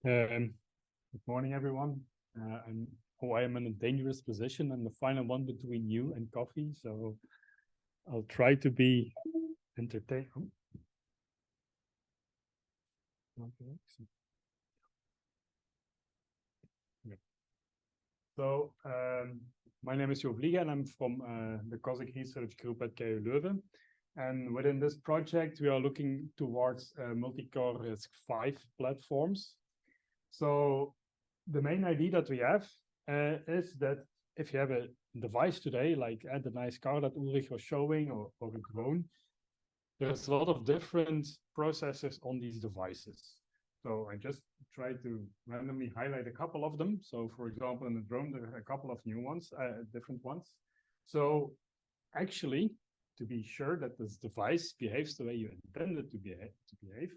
Good morning, everyone. I am in a dangerous position. I'm the final one between you and coffee, so I'll try to be entertaining. So, my name is Jo Vliegen, and I'm from the COSIC Research Group at KU Leuven. And within this project, we are looking towards multi-core RISC-V platforms. So the main idea that we have is that if you have a device today, like the nice car that Ulrich was showing, or a drone, there's a lot of different processors on these devices. So I just try to randomly highlight a couple of them. So for example, in the drone, there are a couple of new ones, different ones. So actually, to be sure that this device behaves the way you intended to behave,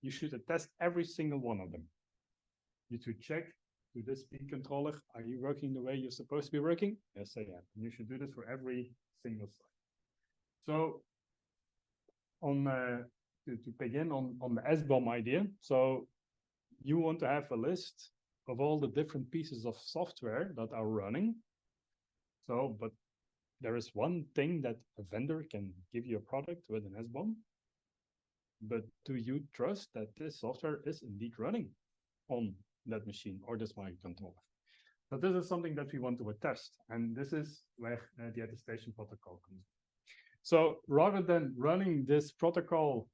you should attest every single one of them. You should check, to this speed controller, are you working the way you're supposed to be working? Yes, I am. And you should do this for every single site. So to begin on the SBOM idea, so you want to have a list of all the different pieces of software that are running. So, but there is one thing that a vendor can give you a product with an SBOM, but do you trust that this software is indeed running on that machine or this microcontroller? So this is something that we want to attest, and this is where the attestation protocol comes in. So rather than running this protocol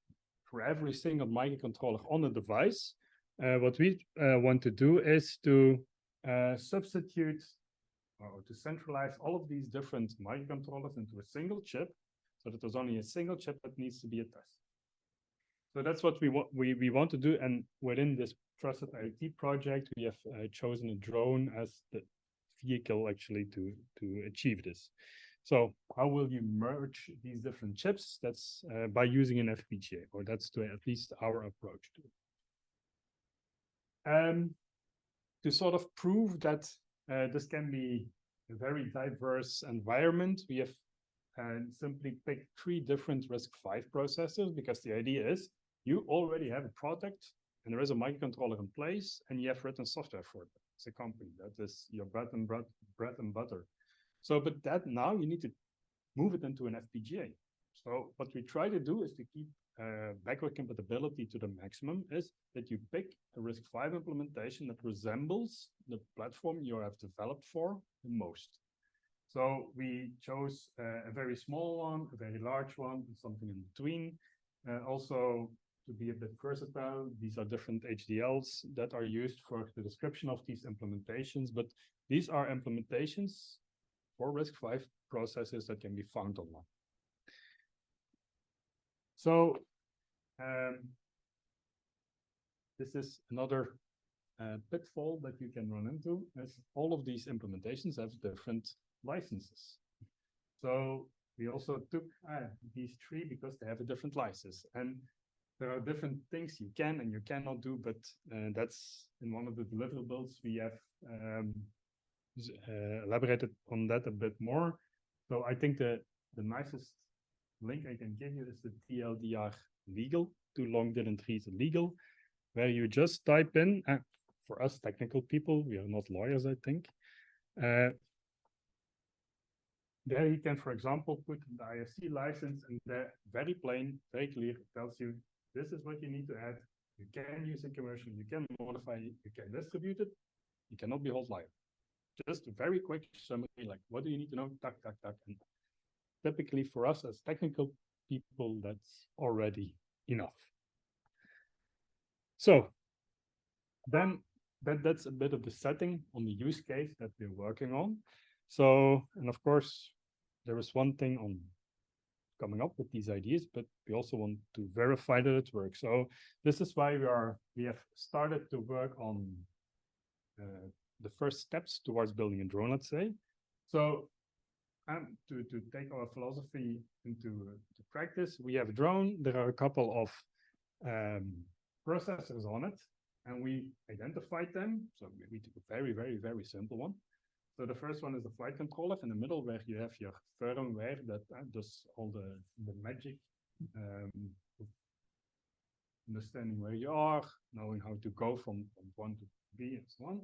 for every single microcontroller on the device, what we want to do is to substitute or to centralize all of these different microcontrollers into a single chip, so that there's only a single chip that needs to be attested. So that's what we want to do, and within this TrustedIoT project, we have chosen a drone as the vehicle actually to achieve this. So how will you merge these different chips? That's by using an FPGA, or that's at least our approach to it. To sort of prove that this can be a very diverse environment, we have simply picked 3 different RISC-V processors, because the idea is you already have a product and there is a microcontroller in place and you have written software for it. It's a company that is your bread and butter. So, but that now you need to move it into an FPGA. So what we try to do is to keep backward compatibility to the maximum, is that you pick a RISC-V implementation that resembles the platform you have developed for the most. So we chose a very small one, a very large one, and something in between. Also, to be a bit versatile, these are different HDLs that are used for the description of these implementations, but these are implementations for RISC-V processes that can be found online. So this is another pitfall that you can run into, as all of these implementations have different licenses. So we also took these 3 because they have a different license, and there are different things you can and you cannot do, but that's in one of the deliverables. We have elaborated on that a bit more. So I think the nicest link I can give you is the TLDR legal, too long didn't read legal, where you just type in, for us technical people, we are not lawyers, I think. There you can, for example, put the ISC license, and there, very plain, very clear, it tells you this is what you need to add. You can use it commercially, you can modify it, you can distribute it, you cannot be held liable. Just a very quick summary, like what do you need to know? Tuck, tuck, tuck. And typically for us as technical people, that's already enough. So then that's a bit of the setting on the use case that we're working on. So, and of course, there is one thing on coming up with these ideas, but we also want to verify that it works. So this is why we have started to work on the first steps towards building a drone, let's say. So to take our philosophy into practice, we have a drone. There are a couple of processors on it, and we identified them. So we took a very, very, very simple one. So the first one is the flight controller in the middle, where you have your firmware that does all the magic understanding where you are, knowing how to go from one to B and so on.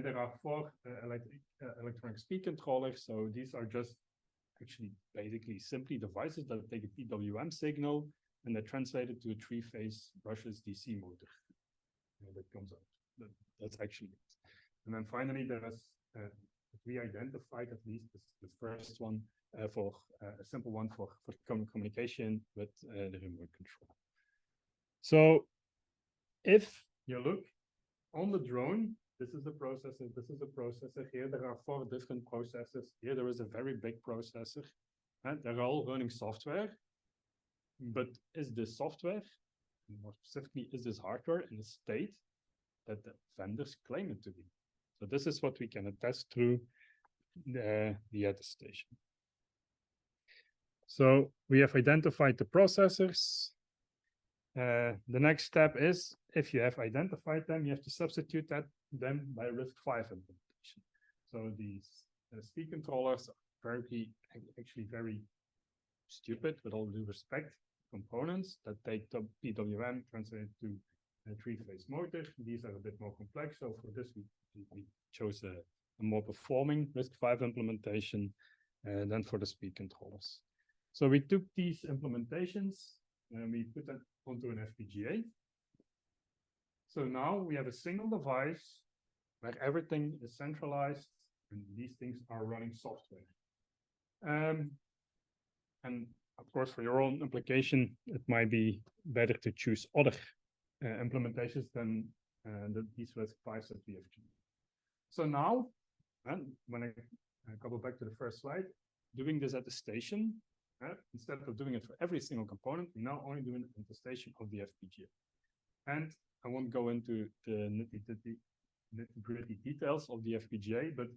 There are 4 electronic speed controllers. So these are just actually basically simply devices that take a PWM signal and they translate it to a 3-phase brushless DC motor that comes out. That's actually it. And then finally, there is we identified at least the first one for a simple one for communication with the remote control. So if you look on the drone, this is the processor, this is the processor. Here there are 4 different processors. Here there is a very big processor. And they're all running software. But is this software, more specifically, is this hardware in a state that the vendors claim it to be? So this is what we can attest through the attestation. So we have identified the processors. The next step is, if you have identified them, you have to substitute them by RISC-V implementation. So these speed controllers are actually very stupid, with all due respect, components that take the PWM, translate it to a 3-phase motor. These are a bit more complex. So for this, we chose a more performing RISC-V implementation than for the speed controllers. So we took these implementations and we put that onto an FPGA. So now we have a single device where everything is centralized and these things are running software. And of course, for your own application, it might be better to choose other implementations than these RISC-Vs that we have chosen. So now, when I go back to the first slide, doing this attestation, instead of doing it for every single component, we now only do an attestation of the FPGA. And I won't go into the nitty-gritty details of the FPGA, but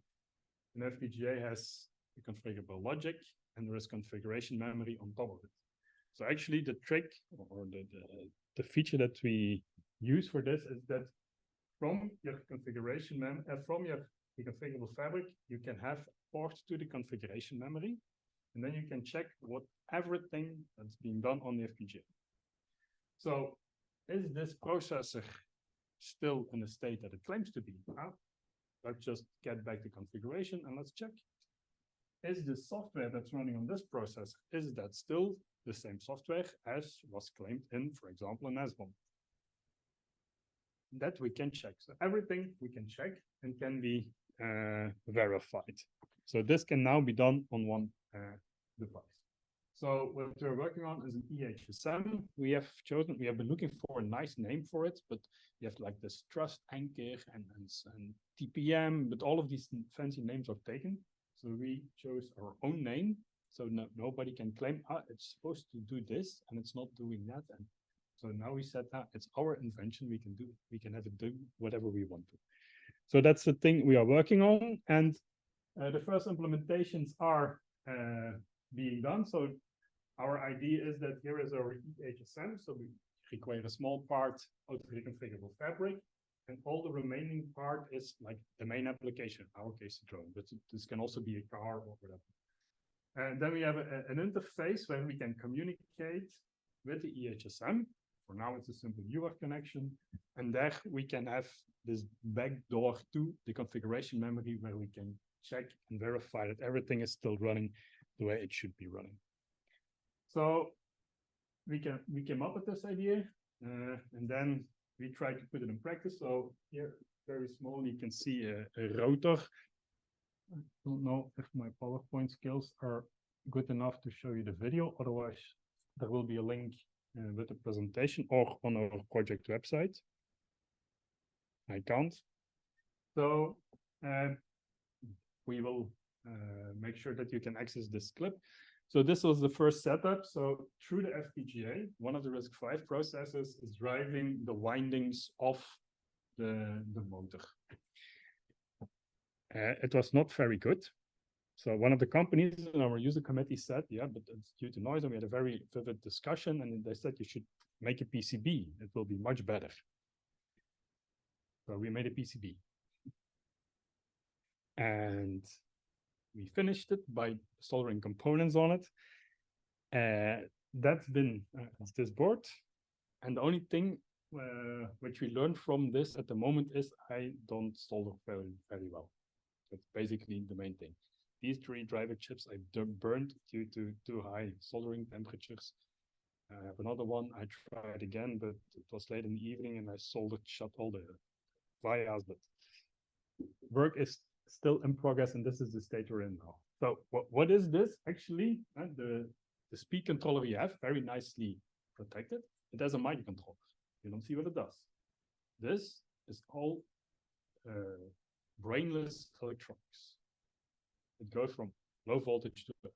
an FPGA has a configurable logic and there is configuration memory on top of it. So actually the trick or the feature that we use for this is that from your configuration from your configurable fabric, you can have ports to the configuration memory, and then you can check everything that's being done on the FPGA. So is this processor still in the state that it claims to be? Let's just get back to configuration and let's check. Is the software that's running on this processor, is that still the same software as was claimed in, for example, an SBOM? That we can check. So everything we can check and can be verified. So this can now be done on one device. So what we're working on is an EHSM. We have been looking for a nice name for it, but you have like this Trust Anchor and TPM, but all of these fancy names are taken. So we chose our own name. So nobody can claim, it's supposed to do this and it's not doing that. And so now we said that it's our invention. We can have it do whatever we want to. So that's the thing we are working on. And the first implementations are being done. So our idea is that here is our EHSM. So we require a small part of the configurable fabric. And all the remaining part is like the main application, in our case, a drone, but this can also be a car or whatever. And then we have an interface where we can communicate with the EHSM. For now, it's a simple UART connection. And there we can have this backdoor to the configuration memory where we can check and verify that everything is still running the way it should be running. So we came up with this idea, and then we tried to put it in practice. So here, very small, you can see a rotor. I don't know if my PowerPoint skills are good enough to show you the video. Otherwise, there will be a link with the presentation or on our project website. I can't. So we will make sure that you can access this clip. So this was the first setup. So through the FPGA, one of the RISC-V processors is driving the windings of the motor. It was not very good. So one of the companies in our user committee said, yeah, but it's due to noise. And we had a very vivid discussion. And they said you should make a PCB. It will be much better. So we made a PCB. And we finished it by soldering components on it. That's been this board. And the only thing which we learned from this at the moment is I don't solder very well. That's basically the main thing. These 3 driver chips I burned due to too high soldering temperatures. I have another one. I tried again, but it was late in the evening and I soldered shut all the vias, but work is still in progress, and this is the state we're in now. So what is this actually? The speed controller we have, very nicely protected. It has a microcontroller. You don't see what it does. This is all brainless electronics. It goes from low voltage to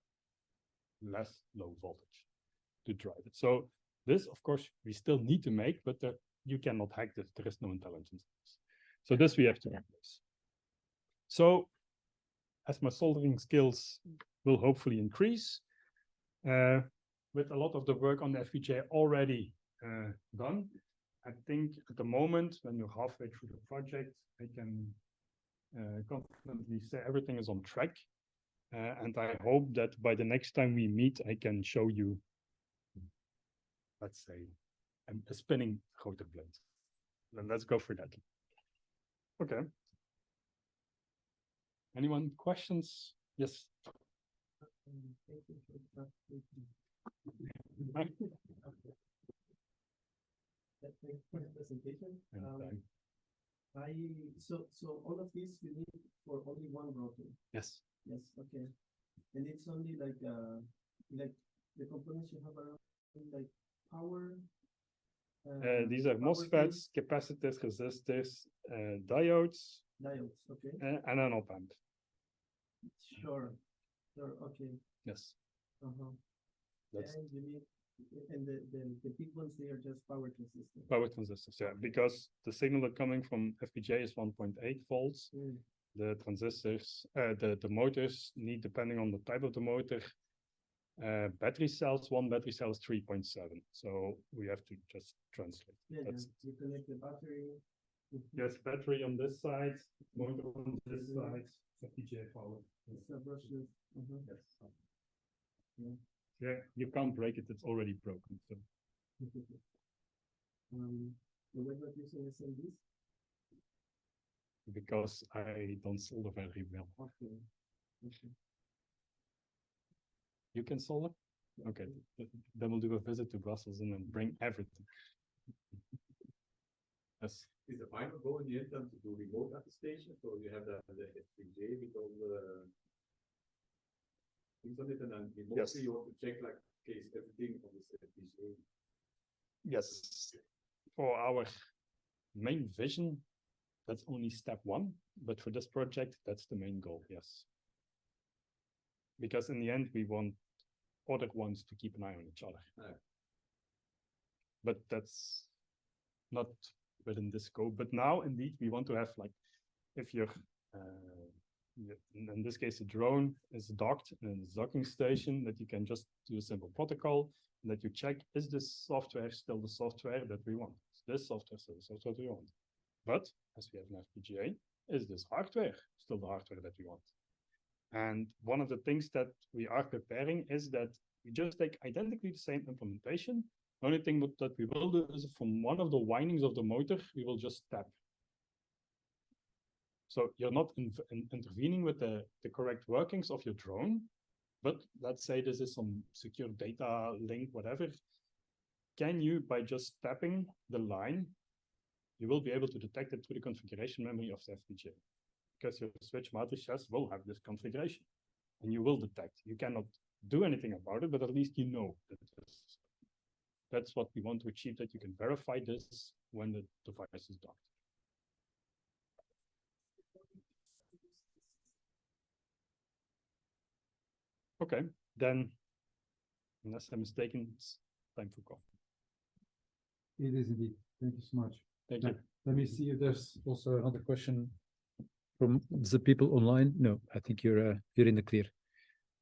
less low voltage to drive it. So this, of course, we still need to make, but you cannot hack this. There is no intelligence. So this we have to replace. So as my soldering skills will hopefully increase, with a lot of the work on the FPGA already done, I think at the moment, when you're halfway through the project, I can confidently say everything is on track. And I hope that by the next time we meet, I can show you, let's say, a spinning rotor blade. Then let's go for that. Okay. Anyone questions? Yes. Thanks for the presentation. So all of these you need for only one rotor. Yes. Yes. Okay. And it's only like the components you have around like power. These are MOSFETs, capacitors, resistors, diodes. Diodes. Okay. And an op amp. Sure. Sure. Okay. Yes. That's and you need. And the big ones, they are just power transistors. Power transistors, yeah, because the signal coming from FPGA is 1.8 volts. The transistors, the motors need, depending on the type of the motor, battery cells. One battery cell is 3.7. So we have to just translate. Yeah, you connect the battery. Yes, battery on this side, motor on this side, FPGA power. Brushless. Yes. Yeah, you can't break it, it's already broken. So. Why not using SMDs? Because I don't solder very well. Okay. You can solder? Okay. Then we'll do a visit to Brussels and then bring everything. Yes. Is the final goal in the end to do remote attestation, so you have the FPGA with all the things on it, and then mostly you want to check like case everything on this FPGA. Yes. For our main vision, that's only step 1, but for this project, that's the main goal. Yes. Because in the end, we want other ones to keep an eye on each other. But that's not within this scope. But now, indeed, we want to have, like, if you're in this case, a drone is docked in a docking station, that you can just do a simple protocol, and that you check, is this software still the software that we want? Is this software still the software we want? But as we have an FPGA, is this hardware still the hardware that we want? And one of the things that we are preparing is that we just take identically the same implementation. The only thing that we will do is from one of the windings of the motor, we will just tap. So you're not intervening with the correct workings of your drone, but let's say this is some secure data link, whatever. Can you, by just tapping the line, you will be able to detect it through the configuration memory of the FPGA, because your switch matrices will have this configuration, and you will detect. You cannot do anything about it, but at least you know that that's what we want to achieve, that you can verify this when the device is docked. Okay, then, unless I'm mistaken, it's time for coffee. It is indeed. Thank you so much. Thank you. Let me see if there's also another question from the people online. No, I think you're in the clear.